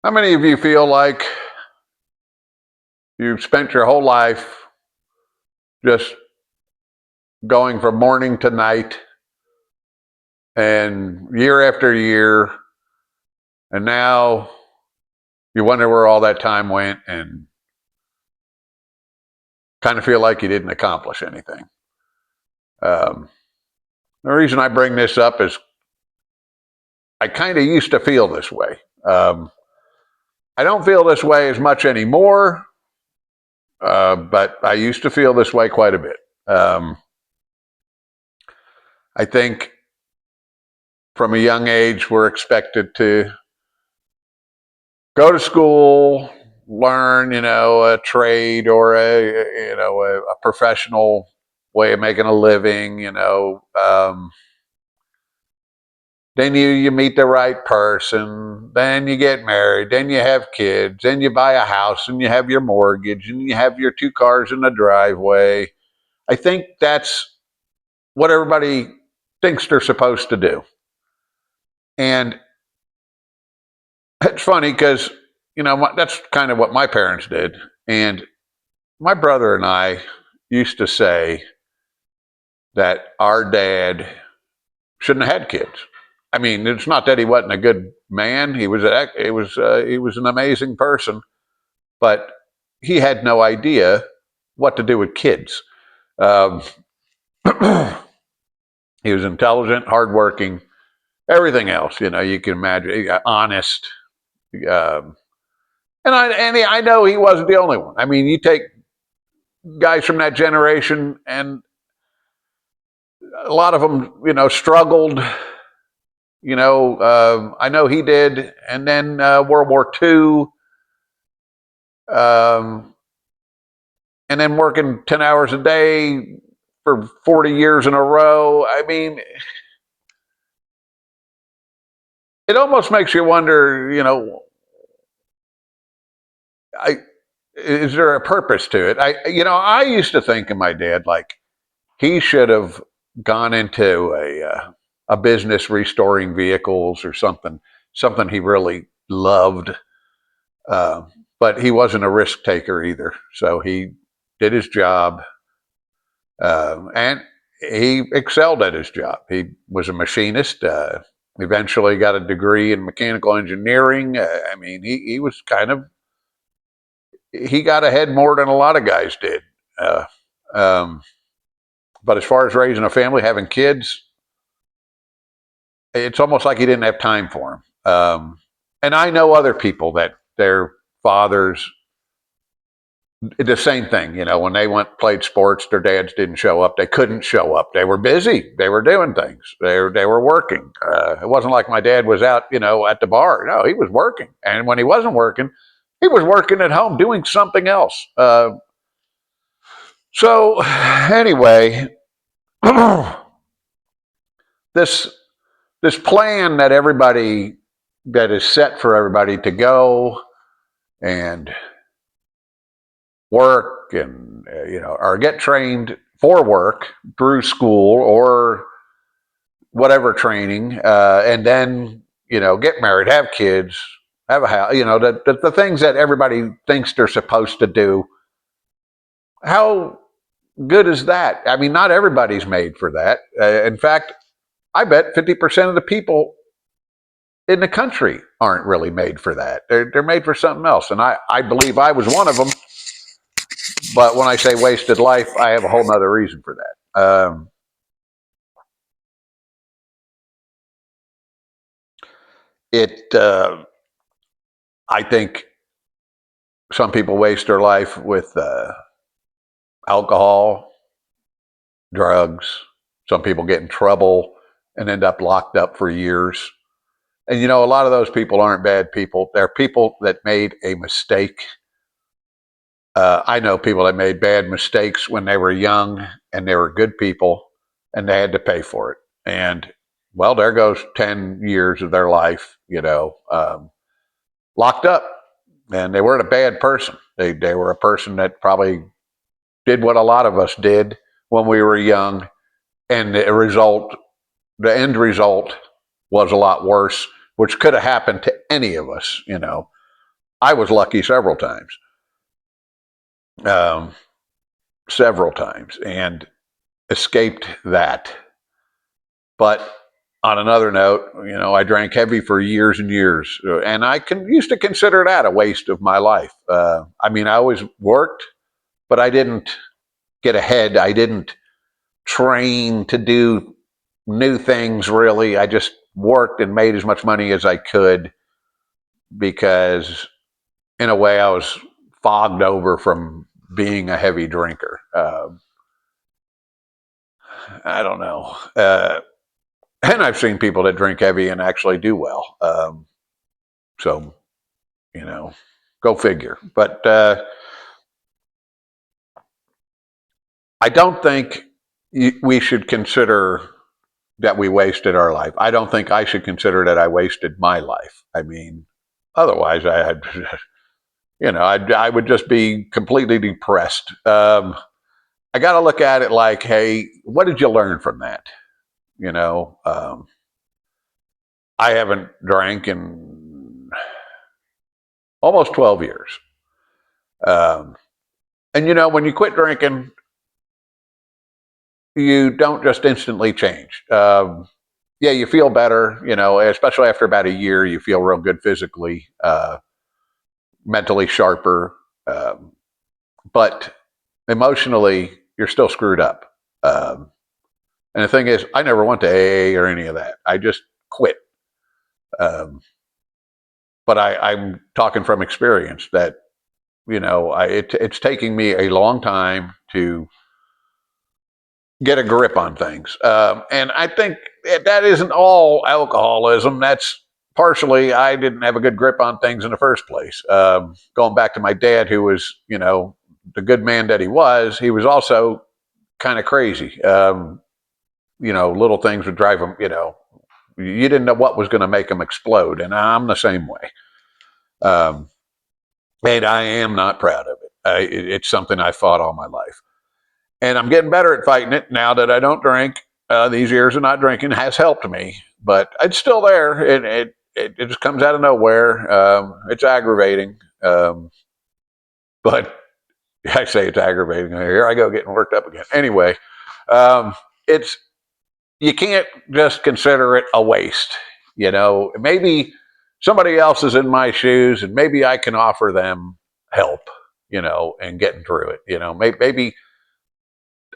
How many of you feel like you've spent your whole life just going from morning to night and year after year, and now you wonder where all that time went and kind of feel like you didn't accomplish anything? Um, the reason I bring this up is I kind of used to feel this way. I don't feel this way as much anymore, but I used to feel this way quite a bit. I think from a young age, we're expected to go to school, learn, a trade or a professional way of making a living. Then you meet the right person, then you get married, then you have kids, then you buy a house, and you have your mortgage, and you have your two cars in the driveway. I think that's what everybody thinks they're supposed to do. And it's funny because, that's kind of what my parents did. And my brother and I used to say that our dad shouldn't have had kids. I mean, it's not that he wasn't a good man. He was an amazing person, but he had no idea what to do with kids. Um, he was intelligent, hardworking, everything else. You can imagine, honest. Um, and I know he wasn't the only one. I mean, you take guys from that generation, and a lot of them, struggled. I know he did, and then World War II, um, and then working 10 hours a day for 40 years in a row. I mean, it almost makes you wonder. I Is there a purpose to it? I used to think of my dad like he should have gone into a business restoring vehicles or something he really loved. Uh, but he wasn't a risk taker either. So he did his job, and he excelled at his job. He was a machinist. Eventually got a degree in mechanical engineering. I mean, he was he got ahead more than a lot of guys did. Uh, um, but as far as raising a family, having kids, it's almost like he didn't have time for them. And I know other people that their fathers, the same thing. When they played sports, their dads didn't show up. They couldn't show up. They were busy. They were doing things. They were working. It wasn't like my dad was out, at the bar. No, he was working. And when he wasn't working, he was working at home doing something else. So anyway, this this plan that is set for everybody to go and work and or get trained for work through school or whatever training, and then get married, have kids, have a house. The things that everybody thinks they're supposed to do. How good is that? I mean, not everybody's made for that. In fact, I bet 50% of the people in the country aren't really made for that. They're made for something else. And I believe I was one of them. But when I say wasted life, I have a whole nother reason for that. I think some people waste their life with alcohol, drugs. Some people get in trouble and end up locked up for years. And a lot of those people aren't bad people. They're people that made a mistake. I know people that made bad mistakes when they were young and they were good people and they had to pay for it. And well, there goes 10 years of their life, locked up. And they weren't a bad person. They were a person that probably did what a lot of us did when we were young. And the end result was a lot worse, which could have happened to any of us. I was lucky um, several times, and escaped that. But on another note, I drank heavy for years and years, and used to consider that a waste of my life. I mean, I always worked, but I didn't get ahead. I didn't train to do new things really. I just worked and made as much money as I could because, in a way, I was fogged over from being a heavy drinker. I don't know. And I've seen people that drink heavy and actually do well. So, you know, go figure. But I don't think we should consider that we wasted our life. I don't think I should consider that I wasted my life. I mean, otherwise, I would just be completely depressed. I got to look at it like, hey, what did you learn from that? You know, I haven't drank in almost 12 years. Um, and when you quit drinking, you don't just instantly change. Yeah, you feel better, especially after about a year, you feel real good physically, mentally sharper. Um, but emotionally, you're still screwed up. Um, and the thing is, I never went to AA or any of that. I just quit. Um, but I'm talking from experience that, it's taking me a long time to get a grip on things. And I think that isn't all alcoholism. That's partially I didn't have a good grip on things in the first place. Going back to my dad, who was, the good man that he was also kind of crazy. Little things would drive him, you didn't know what was going to make him explode. And I'm the same way. Um, and I am not proud of it. It's something I fought all my life. And I'm getting better at fighting it now that I don't drink. These years of not drinking has helped me, but it's still there. It just comes out of nowhere. It's aggravating, but I say it's aggravating. Here I go getting worked up again. Anyway, it's you can't just consider it a waste. Maybe somebody else is in my shoes, and maybe I can offer them help. And getting through it. Maybe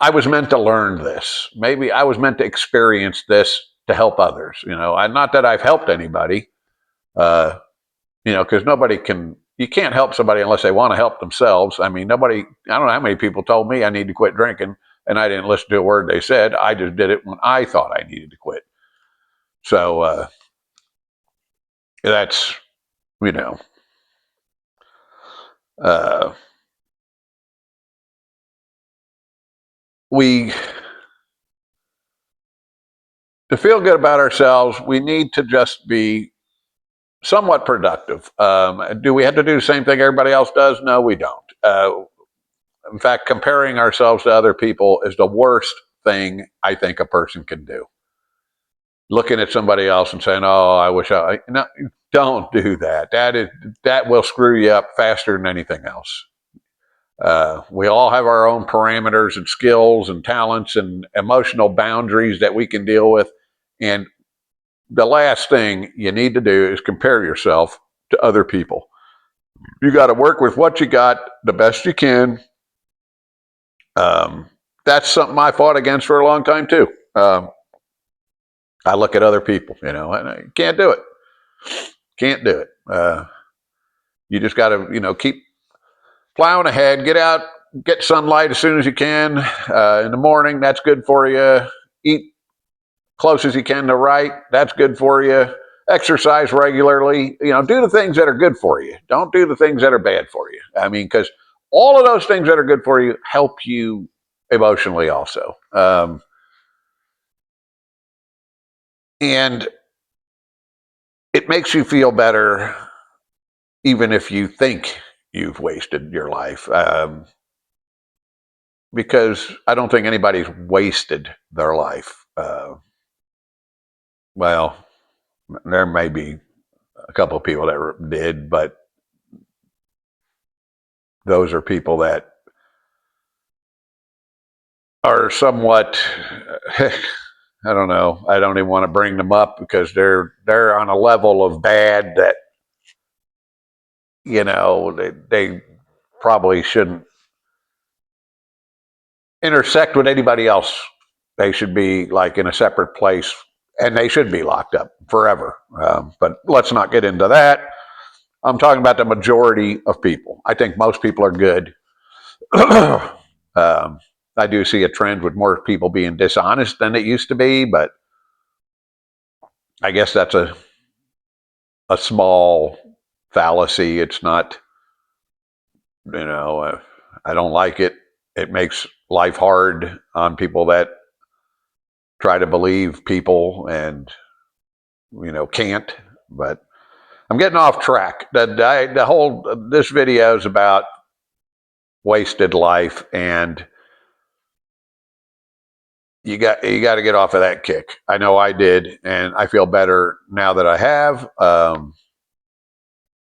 I was meant to learn this. Maybe I was meant to experience this to help others. Not that I've helped anybody, uh, because you can't help somebody unless they want to help themselves. I mean, I don't know how many people told me I need to quit drinking and I didn't listen to a word they said. I just did it when I thought I needed to quit. So, that's, you know, uh, we, to feel good about ourselves, we need to just be somewhat productive. Do we have to do the same thing everybody else does? No, we don't. In fact, comparing ourselves to other people is the worst thing I think a person can do. Looking at somebody else and saying, "Oh, I wish I," no, don't do that. That will screw you up faster than anything else. We all have our own parameters and skills and talents and emotional boundaries that we can deal with. And the last thing you need to do is compare yourself to other people. You got to work with what you got the best you can. Um, that's something I fought against for a long time too. I look at other people, and I can't do it. Can't do it. You just got to, keep plowing ahead. Get out, get sunlight as soon as you can in the morning. That's good for you. Eat close as you can to right. That's good for you. Exercise regularly. Do the things that are good for you. Don't do the things that are bad for you. I mean, because all of those things that are good for you help you emotionally also. And it makes you feel better even if you think you've wasted your life. Because I don't think anybody's wasted their life. Well, there may be a couple of people that did, but those are people that are somewhat, I don't know. I don't even want to bring them up because they're on a level of bad that they probably shouldn't intersect with anybody else. They should be like in a separate place, and they should be locked up forever. But let's not get into that. I'm talking about the majority of people. I think most people are good. I do see a trend with more people being dishonest than it used to be, but I guess that's a small fallacy. It's not, I don't like it. It makes life hard on people that try to believe people and, can't. But I'm getting off track. This video is about wasted life, and you got to get off of that kick. I know I did, and I feel better now that I have.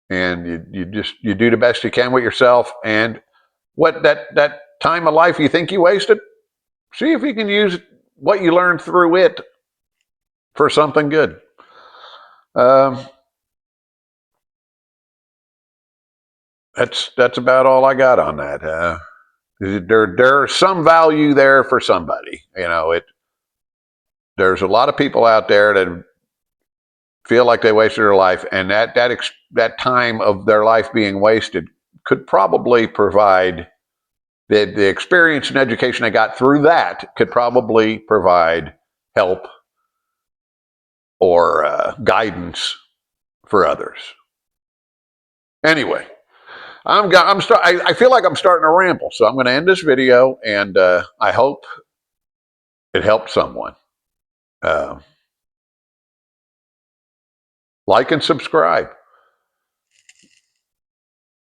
And you do the best you can with yourself, and what that time of life you think you wasted, see if you can use what you learned through it for something good. That's about all I got on that. There's some value there for somebody. There's a lot of people out there that feel like they wasted their life, and that time of their life being wasted could probably provide the experience and education they got through that could probably provide help or guidance for others. Anyway, I feel like I'm starting to ramble, so I'm going to end this video, and I hope it helped someone. Like and subscribe.